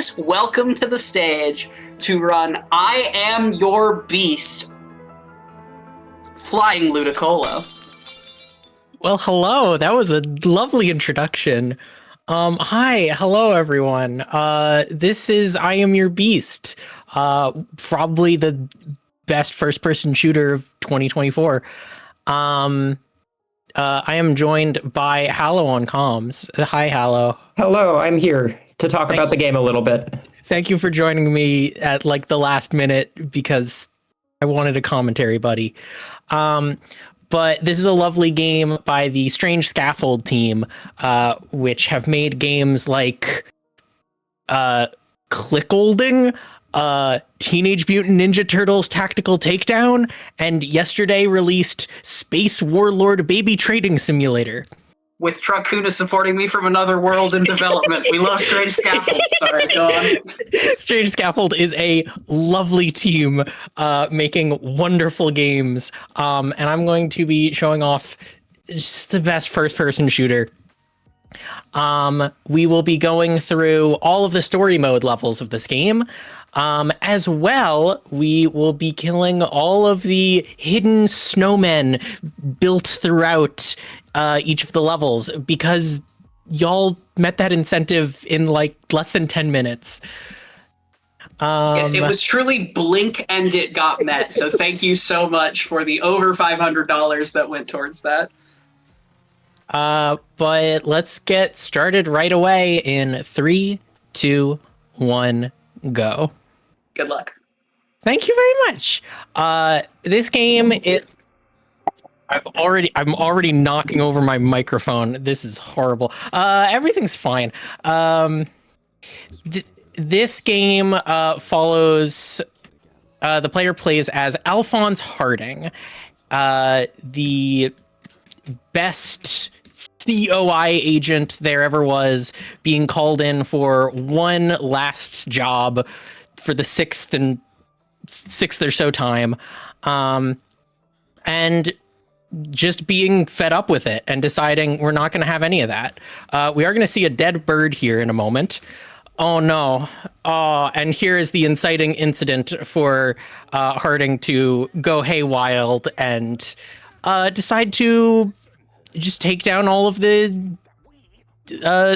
please welcome to the stage to run I Am Your Beast, Flying Ludicolo. Well, hello. That was a lovely introduction. Hi, hello everyone. This is I Am Your Beast. Probably the best first-person shooter of 2024. I am joined by Hallow on comms. Hi, Hallow. Hello, I'm here to talk about the game a little bit. Thank you for joining me at like the last minute because I wanted a commentary buddy. But this is a lovely game by the Strange Scaffold team, which have made games like Clickolding, Teenage Mutant Ninja Turtles Tactical Takedown, and yesterday released Space Warlord Baby Trading Simulator. With Truckuna supporting me from another world in development. We love Strange Scaffold. Sorry, go on. Strange Scaffold is a lovely team making wonderful games. And I'm going to be showing off just the best first-person shooter. We will be going through all of the story mode levels of this game. As well, we will be killing all of the hidden snowmen built throughout each of the levels because y'all met that incentive in like less than 10 minutes. Yes, it was truly blink and it got met. So thank you so much for the over $500 that went towards that. But let's get started right away in 3, 2, 1, go. Good luck. Thank you very much. This game, I'm already knocking over my microphone. This is horrible. Everything's fine. This game follows the player plays as Alphonse Harding, the best COI agent there ever was, being called in for one last job for the sixth or so time, and just being fed up with it and deciding we're not going to have any of that. We are going to see a dead bird here in a moment. Oh no. And here is the inciting incident for Harding to go haywire and decide to just take down all of the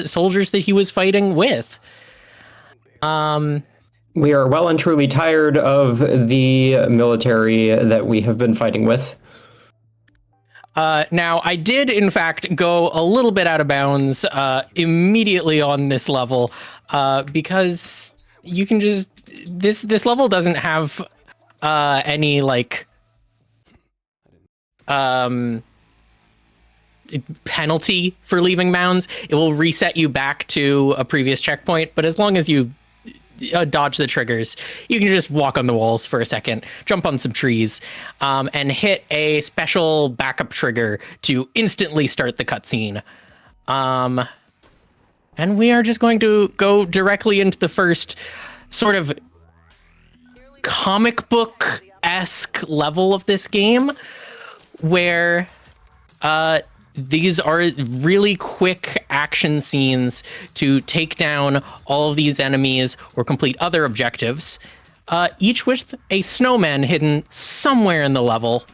soldiers that he was fighting with. We are well and truly tired of the military that we have been fighting with. Now, I did, in fact, go a little bit out of bounds immediately on this level because you can just... This level doesn't have any, like... penalty for leaving mounds. It will reset you back to a previous checkpoint, but as long as you dodge the triggers, you can just walk on the walls for a second, jump on some trees, and hit a special backup trigger to instantly start the cutscene. And we are just going to go directly into the first sort of comic book-esque level of this game, where these are really quick action scenes to take down all of these enemies or complete other objectives, each with a snowman hidden somewhere in the level,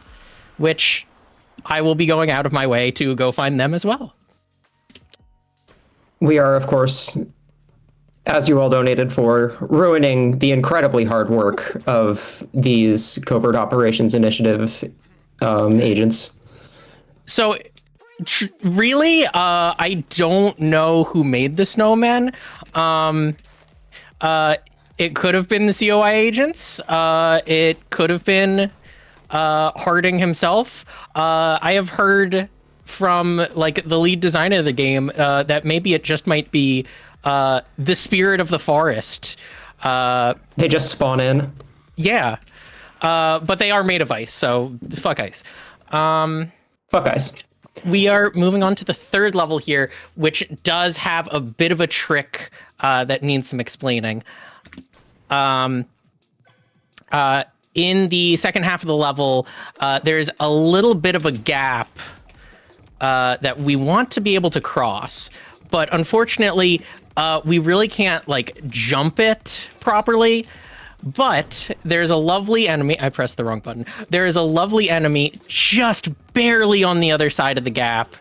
which I will be going out of my way to go find them as well. We are, of course, as you all donated for, ruining the incredibly hard work of these Covert Operations Initiative agents. So... really, I don't know who made the snowmen. It could have been the COI agents. It could have been Harding himself. I have heard from like the lead designer of the game that maybe it just might be the spirit of the forest. They just spawn in. Yeah, but they are made of ice, so fuck ice. Fuck ice. We are moving on to the third level here, which does have a bit of a trick that needs some explaining. In the second half of the level, there's a little bit of a gap that we want to be able to cross, but unfortunately, we really can't like jump it properly. But there's a lovely enemy. I pressed the wrong button. There is a lovely enemy just barely on the other side of the gap.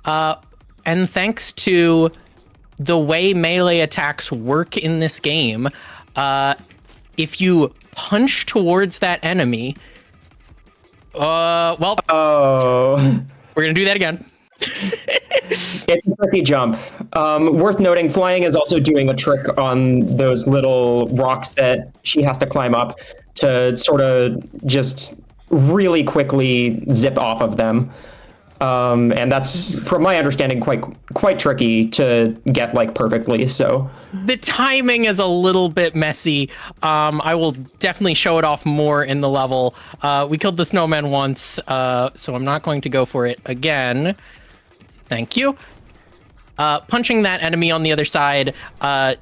And thanks to the way melee attacks work in this game, if you punch towards that enemy, well, we're gonna do that again. It's a tricky jump. Worth noting, flying is also doing a trick on those little rocks that she has to climb up to sort of just really quickly zip off of them. And that's, from my understanding, quite tricky to get like perfectly. So the timing is a little bit messy. I will definitely show it off more in the level. We killed the snowman once, so I'm not going to go for it again. Thank you. Punching that enemy on the other side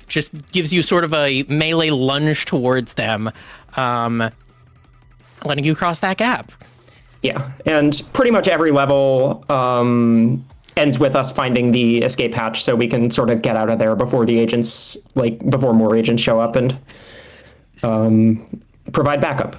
just gives you sort of a melee lunge towards them, letting you cross that gap. yeah, and pretty much every level ends with us finding the escape hatch, so we can sort of get out of there before the agents, before more agents show up and provide backup.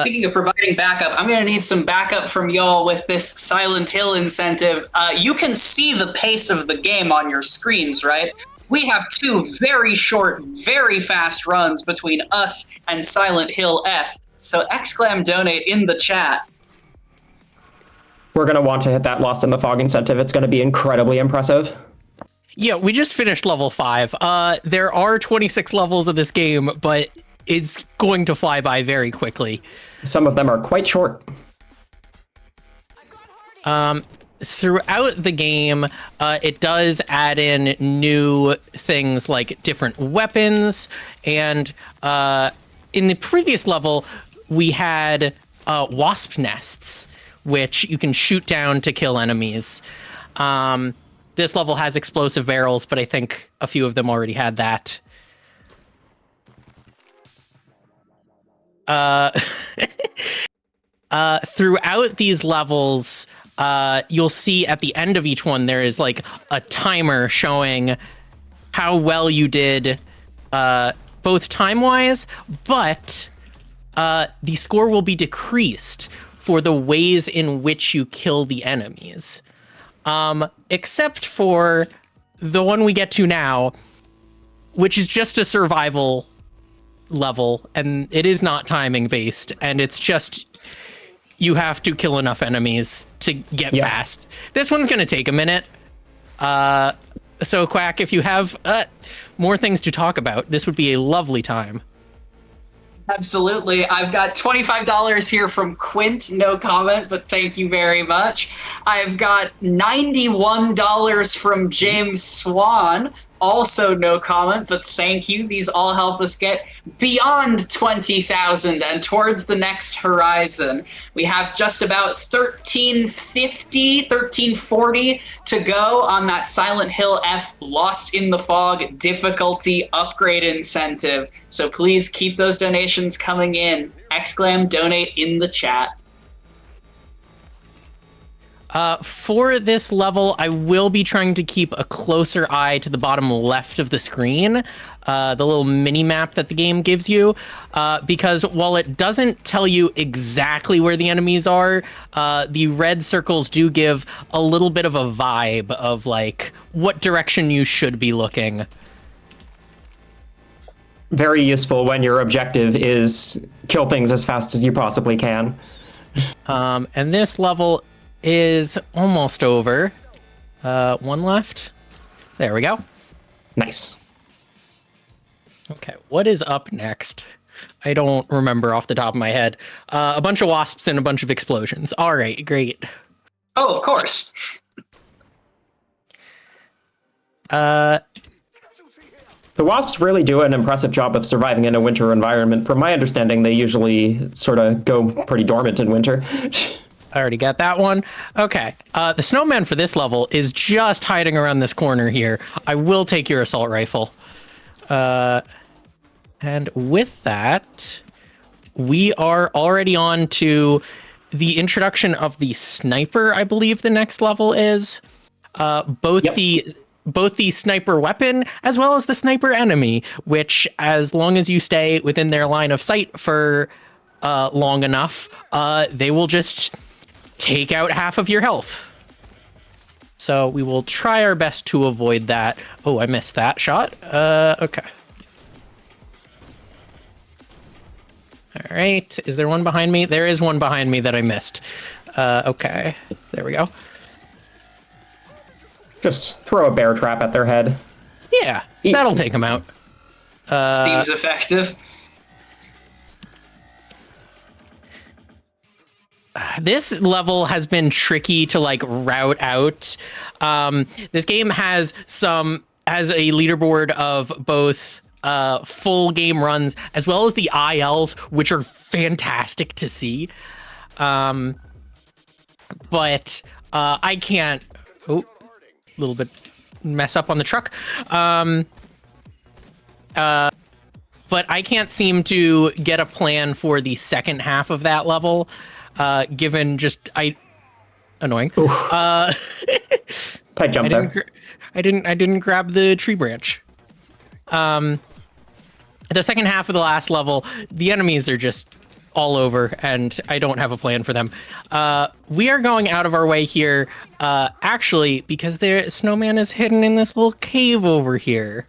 Speaking of providing backup, I'm going to need some backup from y'all with this Silent Hill incentive. You can see the pace of the game on your screens, right? We have 2 very short, very fast runs between us and Silent Hill F. So donate in the chat. We're going to want to hit that Lost in the Fog incentive. It's going to be incredibly impressive. Yeah, we just finished level 5. There are 26 levels of this game, but it's going to fly by very quickly. Some of them are quite short. Throughout the game, it does add in new things like different weapons, and in the previous level, we had wasp nests, which you can shoot down to kill enemies. This level has explosive barrels, but I think a few of them already had that. Throughout these levels, you'll see at the end of each one, there is like a timer showing how well you did, both time-wise, but the score will be decreased for the ways in which you kill the enemies. Except for the one we get to now, which is just a survival level, and it is not timing based, and it's just you have to kill enough enemies to get past. This one's gonna take a minute. So Quack, if you have more things to talk about, this would be a lovely time. Absolutely. I've got $25 here from Quint, no comment, but thank you very much. I've got $91 from James Swan, also no comment, but thank you. These all help us get beyond 20,000 and towards the next horizon. We have just about 1340 to go on that Silent Hill F Lost in the Fog difficulty upgrade incentive. So please keep those donations coming in. Donate in the chat. For this level, I will be trying to keep a closer eye to the bottom left of the screen, the little mini map that the game gives you, because while it doesn't tell you exactly where the enemies are, the red circles do give a little bit of a vibe of like what direction you should be looking. Very useful when your objective is kill things as fast as you possibly can. And this level is almost over. One left. There we go. Nice. Okay, what is up next? I don't remember off the top of my head. A bunch of wasps and a bunch of explosions. All right, great. Oh, of course. The wasps really do an impressive job of surviving in a winter environment. From my understanding, they usually sort of go pretty dormant in winter. I already got that one. Okay. The snowman for this level is just hiding around this corner here. I will take your assault rifle. And with that, we are already on to the introduction of the sniper, I believe the next level is. Both the both the sniper weapon as well as the sniper enemy, which, as long as you stay within their line of sight for long enough, they will just take out half of your health. So we will try our best to avoid that. Oh, I missed that shot. Okay. All right. Is there one behind me? There is one behind me that I missed. Okay. There we go. Just throw a bear trap at their head. Yeah, that'll take them out. Seems effective. This level has been tricky to like route out. This game has a leaderboard of both full game runs as well as the ILs, which are fantastic to see. But I can't. Oh, a little bit mess up on the truck. But I can't seem to get a plan for the second half of that level. Given just annoying. Tight jump there. I didn't grab the tree branch. The second half of the last level, the enemies are just all over, and I don't have a plan for them. We are going out of our way here, actually, because their snowman is hidden in this little cave over here.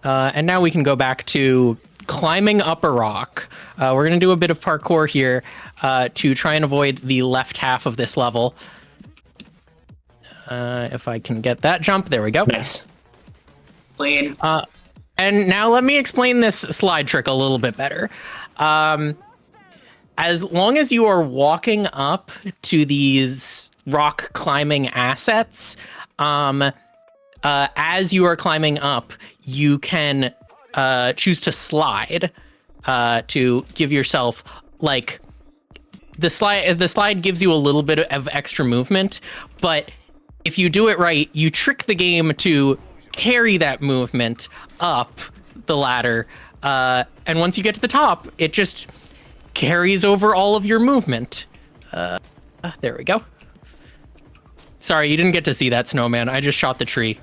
And now we can go back to climbing up a rock. We're going to do a bit of parkour here to try and avoid the left half of this level. If I can get that jump, there we go. Nice. Clean. And now let me explain this slide trick a little bit better. As long as you are walking up to these rock climbing assets, as you are climbing up, you can choose to slide to give yourself like the slide gives you a little bit of extra movement, but if you do it right, you trick the game to carry that movement up the ladder, and once you get to the top, it just carries over all of your movement. There we go. Sorry, you didn't get to see that snowman. I just shot the tree.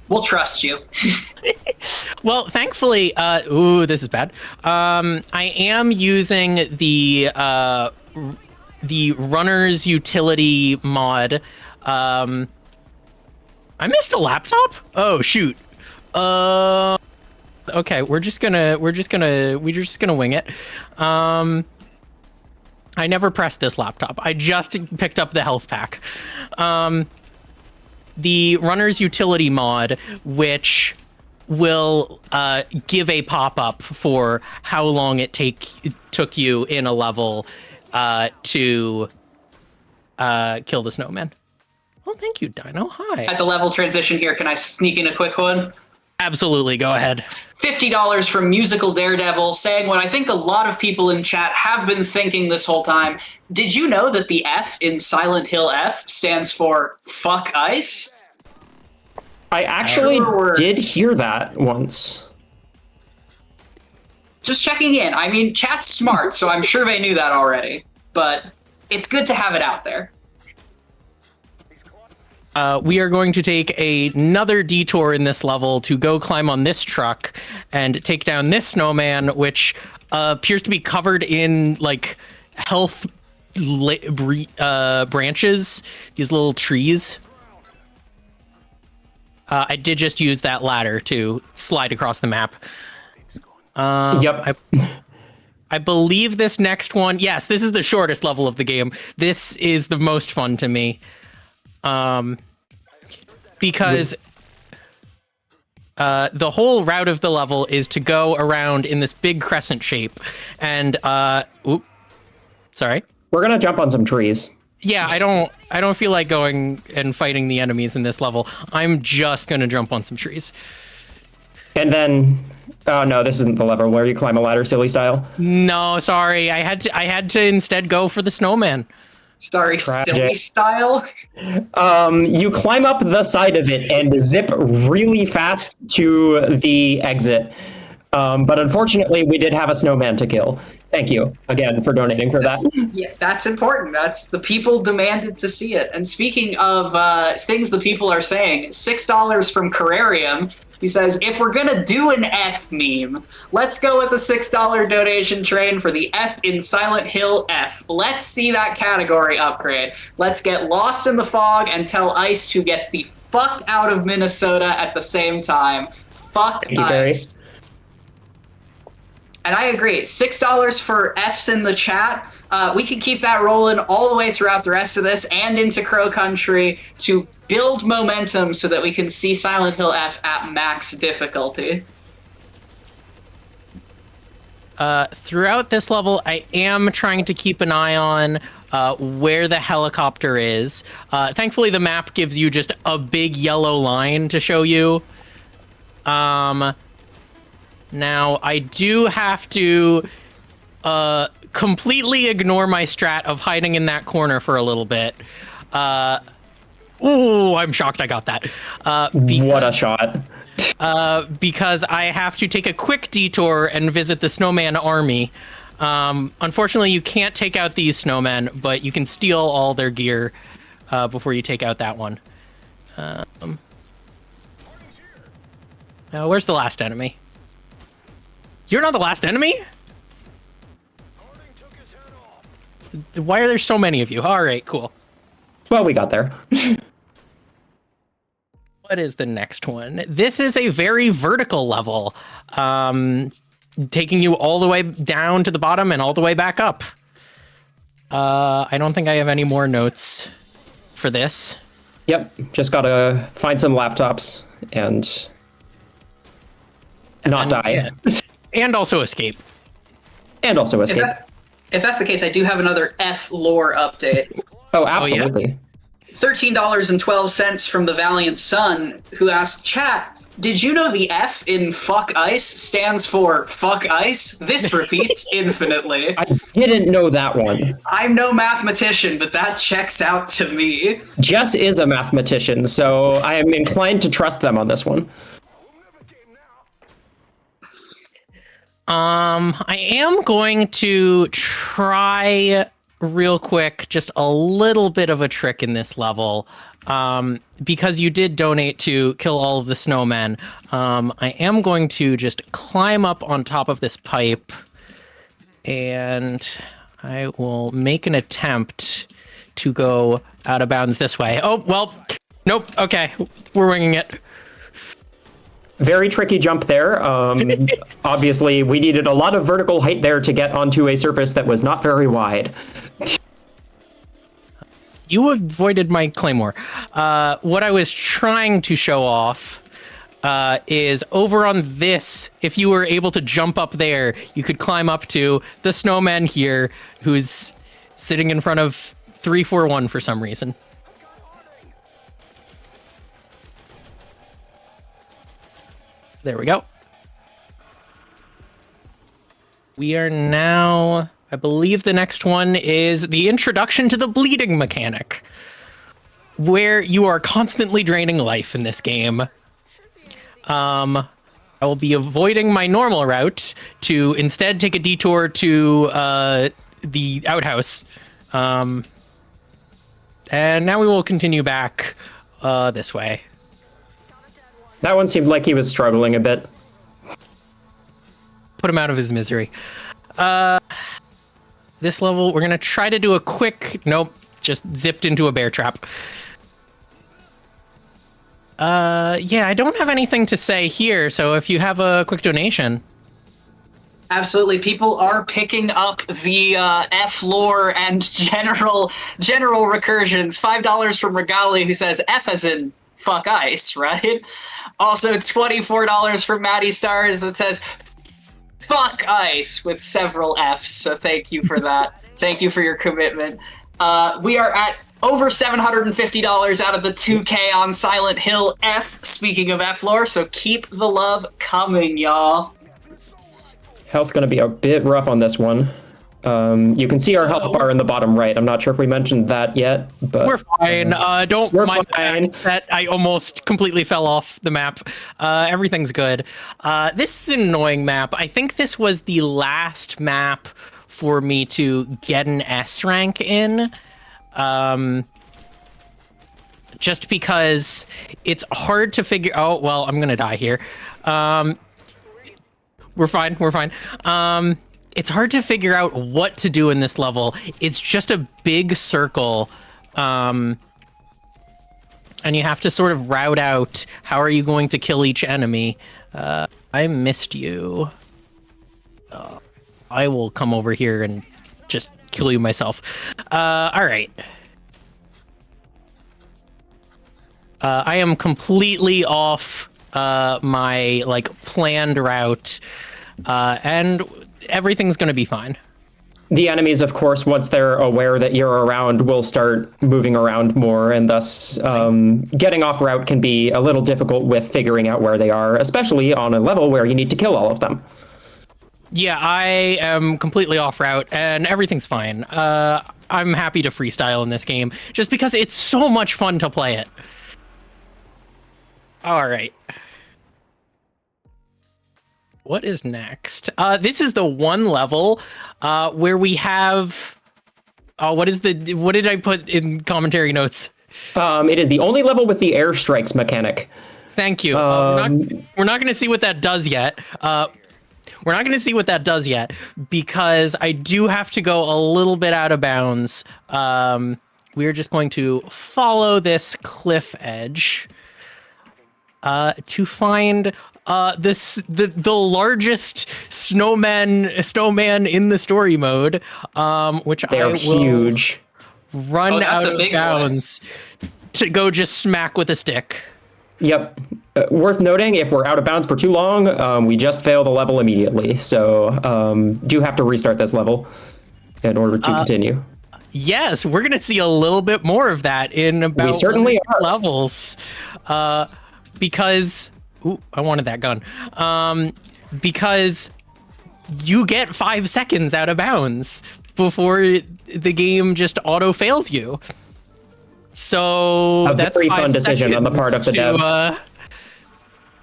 We'll trust you. Well, thankfully, ooh, this is bad. I am using the runner's utility mod. I missed a laptop? Oh shoot. Okay, we're just gonna wing it. I never pressed this laptop. I just picked up the health pack. The runner's utility mod, which will give a pop-up for how long it took you in a level to kill the snowman. Well, thank you, Dino. Hi. At the level transition here, can I sneak in a quick one? Absolutely, go ahead. $50 from Musical Daredevil saying what I think a lot of people in chat have been thinking this whole time. Did you know that the F in Silent Hill F stands for fuck ice? I actually did hear that once. Just checking in. I mean, chat's smart, so I'm sure they knew that already. But it's good to have it out there. We are going to take another detour in this level to go climb on this truck and take down this snowman, which appears to be covered in like health branches, these little trees. I did just use that ladder to slide across the map. Yep. I believe this next one, yes, this is the shortest level of the game. This is the most fun to me. Because the whole route of the level is to go around in this big crescent shape, and sorry. We're gonna jump on some trees. Yeah, I don't feel like going and fighting the enemies in this level. I'm just gonna jump on some trees. And then, oh no, this isn't the level where you climb a ladder, silly style. No, sorry, I had to instead go for the snowman. Sorry, Tragic. silly style. You climb up the side of it and zip really fast to the exit. But unfortunately, we did have a snowman to kill. Thank you again for donating for that. Yeah, that's important. That's the people demanded to see it. And speaking of things the people are saying, $6 from Carrarium. He says, if we're gonna do an F meme, let's go with a $6 donation train for the F in Silent Hill F. Let's see that category upgrade. Let's get lost in the fog and tell ICE to get the fuck out of Minnesota at the same time. Fuck Thank you, Barry. ICE. And I agree. $6 for Fs in the chat. We can keep that rolling all the way throughout the rest of this and into Crow Country to build momentum so that we can see Silent Hill F at max difficulty. Throughout this level, I am trying to keep an eye on where the helicopter is. Thankfully, the map gives you just a big yellow line to show you. Now, I do have to completely ignore my strat of hiding in that corner for a little bit. Ooh, I'm shocked I got that. What a shot. Because I have to take a quick detour and visit the snowman army. Unfortunately, you can't take out these snowmen, but you can steal all their gear before you take out that one. Where's the last enemy? You're not the last enemy? Why are there so many of you? All right, cool. Well, we got there. What is the next one? This is a very vertical level, taking you all the way down to the bottom and all the way back up. I don't think I have any more notes for this. Yep, just gotta find some laptops and not die. Yeah. And also escape. And also escape. If that's the case, I do have another F lore update. Oh, absolutely. $13.12 from the Valiant Sun, who asked, chat, did you know the F in fuck ice stands for fuck ice? This repeats infinitely. I didn't know that one. I'm no mathematician, but that checks out to me. Jess is a mathematician, so I am inclined to trust them on this one. I am going to try real quick just a little bit of a trick in this level. Because you did donate to kill all of the snowmen, I am going to just climb up on top of this pipe, and I will make an attempt to go out of bounds this way. Oh, well, nope. Okay, we're winging it. Very tricky jump there. Obviously, we needed a lot of vertical height there to get onto a surface that was not very wide. You avoided my claymore. What I was trying to show off is over on this, if you were able to jump up there, you could climb up to the snowman here, who's sitting in front of 341 for some reason. There we go. We are now, I believe the next one is the introduction to the bleeding mechanic, where you are constantly draining life in this game. I will be avoiding my normal route to instead take a detour to the outhouse. And now we will continue back this way. That one seemed like he was struggling a bit. Put him out of his misery. This level, we're going to try to do a quick... Nope, just zipped into a bear trap. Yeah, I don't have anything to say here, so if you have a quick donation... Absolutely. People are picking up the F lore and general recursions. $5 from Regali, who says F as in fuck ice, right? Also, it's $24 from Maddie Stars that says fuck ice with several Fs. So thank you for that. Thank you for your commitment. We are at over $750 out of the 2K on Silent Hill F, speaking of F lore, so keep the love coming, y'all. Health going to be a bit rough on this one. You can see our health bar in the bottom right. I'm not sure if we mentioned that yet, but we're fine. Don't we're mind fine. that I almost completely fell off the map. Everything's good. This is an annoying map. I think this was the last map for me to get an S rank in. Just because it's hard to figure. Oh well, I'm gonna die here. We're fine. It's hard to figure out what to do in this level. It's just a big circle. And you have to sort of route out how are you going to kill each enemy. I missed you. I will come over here and just kill you myself. All right. I am completely off my planned route, and everything's gonna be fine. The enemies, of course, once they're aware that you're around, will start moving around more, and thus getting off route can be a little difficult with figuring out where they are, especially on a level where you need to kill all of them. Yeah, I am completely off route, and everything's fine. I'm happy to freestyle in this game, just because it's so much fun to play it. All right. What is next? This is the one level where we have. What did I put in commentary notes? It is the only level with the airstrikes mechanic. Thank you. We're not going to see what that does yet. We're not going to see what that does yet because I do have to go a little bit out of bounds. We're just going to follow this cliff edge to find the largest snowman in the story mode, which They're I will huge. Run out of bounds to go just smack with a stick. Yep. Worth noting, if we're out of bounds for too long, we just fail the level immediately. So do have to restart this level in order to continue. Yes, we're going to see a little bit more of that in about we certainly are. levels. Because... Ooh, I wanted that gun. Because you get 5 seconds out of bounds before the game just auto fails you. So that's very fun decision on the part of the devs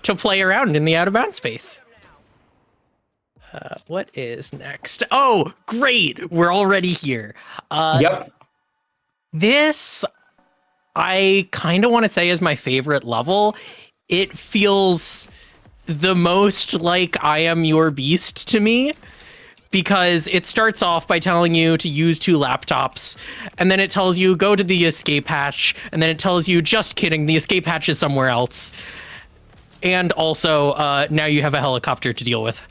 to play around in the out of bounds space. What is next? Oh, great! We're already here. Yep. This I kind of want to say is my favorite level. It feels the most like I Am Your Beast to me, because it starts off by telling you to use 2 laptops, and then it tells you go to the escape hatch, and then it tells you just kidding, the escape hatch is somewhere else. And also, now you have a helicopter to deal with.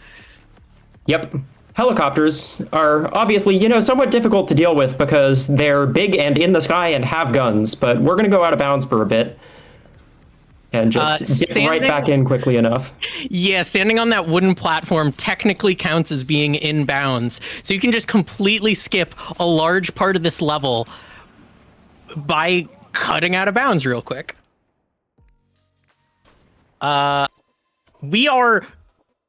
Yep. Helicopters are obviously, somewhat difficult to deal with because they're big and in the sky and have guns, but we're going to go out of bounds for a bit. And just dip right back in quickly enough. Yeah, standing on that wooden platform technically counts as being in bounds. So you can just completely skip a large part of this level by cutting out of bounds real quick. We are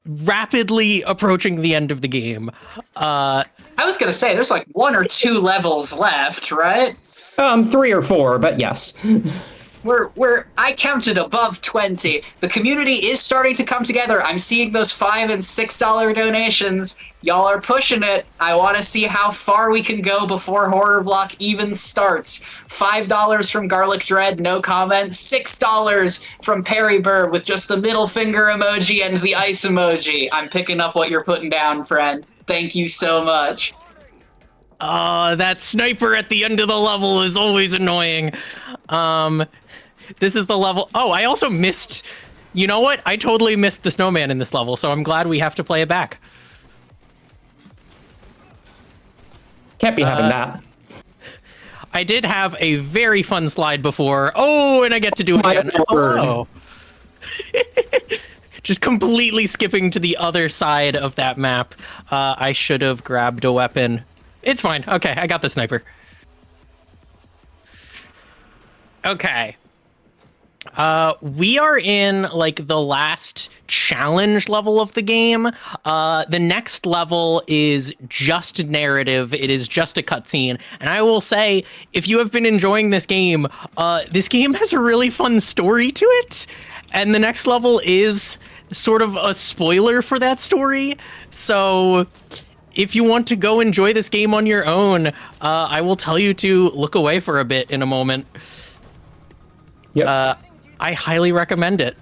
rapidly approaching the end of the game. I was going to say, there's like 1 or 2 levels left, right? 3 or 4, but yes. I counted above 20. The community is starting to come together. I'm seeing those $5 and $6 donations. Y'all are pushing it. I want to see how far we can go before Horror Block even starts. $5 from Garlic Dread, no comment. $6 from Perry Burr with just the middle finger emoji and the ice emoji. I'm picking up what you're putting down, friend. Thank you so much. That sniper at the end of the level is always annoying. This is the level. Oh, I also missed. You know what? I totally missed the snowman in this level, so I'm glad we have to play it back. Can't be having that. I did have a very fun slide before. Oh, and I get to do it again. Oh. Just completely skipping to the other side of that map. I should have grabbed a weapon. It's fine. Okay, I got the sniper. Okay. We are in like the last challenge level of the game. The next level is just narrative. It is just a cutscene. And I will say, if you have been enjoying this game has a really fun story to it. And the next level is sort of a spoiler for that story. So if you want to go enjoy this game on your own, I will tell you to look away for a bit in a moment. Yep. I highly recommend it.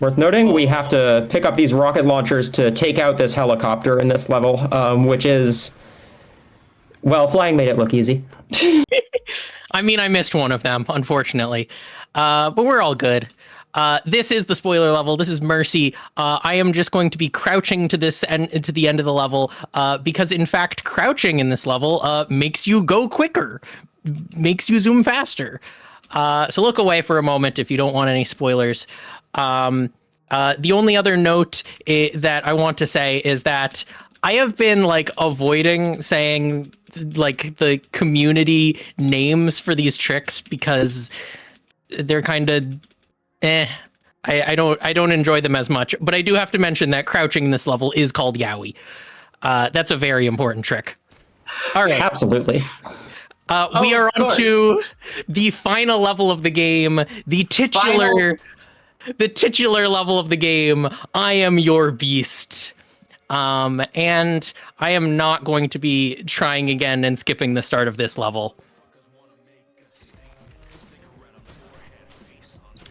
Worth noting, we have to pick up these rocket launchers to take out this helicopter in this level, which is, well, flying made it look easy. I mean, I missed one of them, unfortunately, but we're all good. This is the spoiler level. This is Mercy. I am just going to be crouching to this and to the end of the level because, in fact, crouching in this level makes you go quicker, makes you zoom faster. So look away for a moment if you don't want any spoilers. The only other note that I want to say is that I have been like avoiding saying like the community names for these tricks because they're kind of I don't enjoy them as much, but I do have to mention that crouching in this level is called Yowie. That's a very important trick. All right. Absolutely. We are on to the final level of the game, the titular level of the game. I am your beast. And I am not going to be trying again and skipping the start of this level.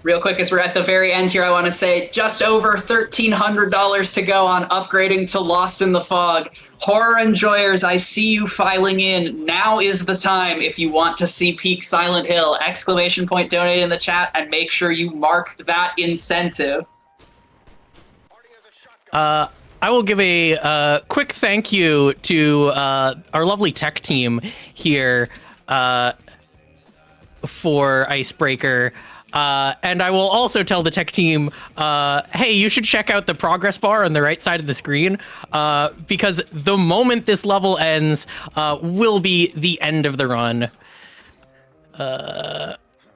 Real quick, as we're at the very end here, I want to say just over $1,300 to go on upgrading to Lost in the Fog. Horror enjoyers, I see you filing in. Now is the time if you want to see Peak Silent Hill. ! Donate in the chat and make sure you mark that incentive. I will give a quick thank you to our lovely tech team here for Icebreaker. And I will also tell the tech team, hey, you should check out the progress bar on the right side of the screen, because the moment this level ends will be the end of the run.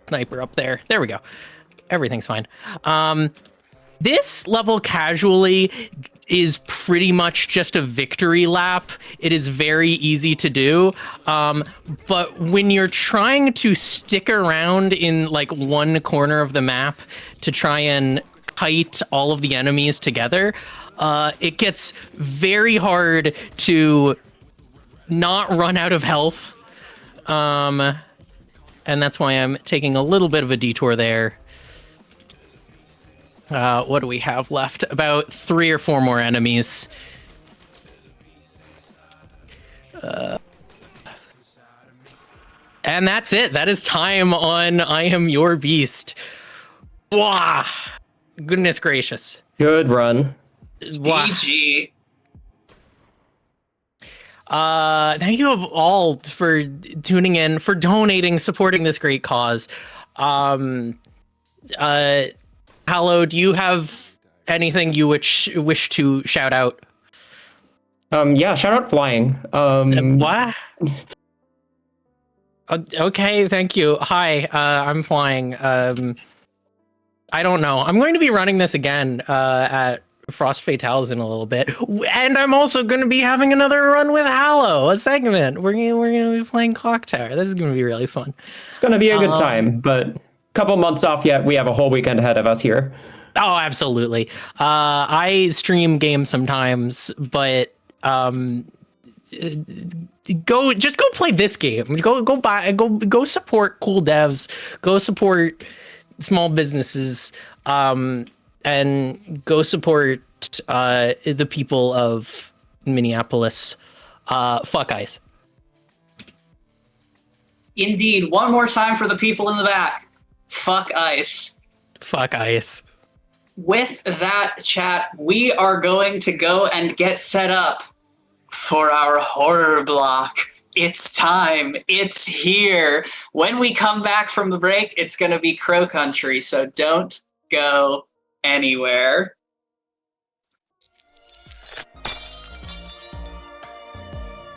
Sniper up there. There we go. Everything's fine. This level casually is pretty much just a victory lap. It is very easy to do. But when you're trying to stick around in like one corner of the map to try and kite all of the enemies together, it gets very hard to not run out of health. And that's why I'm taking a little bit of a detour there. What do we have left? About 3 or 4 more enemies. And that's it. That is time on I Am Your Beast. Wow. Goodness gracious. Good run. Wow. GG. Thank you all for tuning in, for donating, supporting this great cause. Hallow, do you have anything you wish to shout out? Yeah, shout out flying. What? Okay, thank you. Hi, I'm flying. I don't know. I'm going to be running this again at Frost Fatales in a little bit, and I'm also going to be having another run with Hallow, a segment. We're gonna be playing Clock Tower. This is going to be really fun. It's going to be a good time, but couple months off yet. We have a whole weekend ahead of us here. Oh, absolutely. I stream games sometimes, but go play this game. Go support cool devs. Go support small businesses. And go support the people of Minneapolis. Fuck ICE. Indeed. One more time for the people in the back. Fuck ICE. Fuck ICE. With that, chat, we are going to go and get set up for our horror block. It's time. It's here. When we come back from the break, it's going to be Crow Country, so don't go anywhere.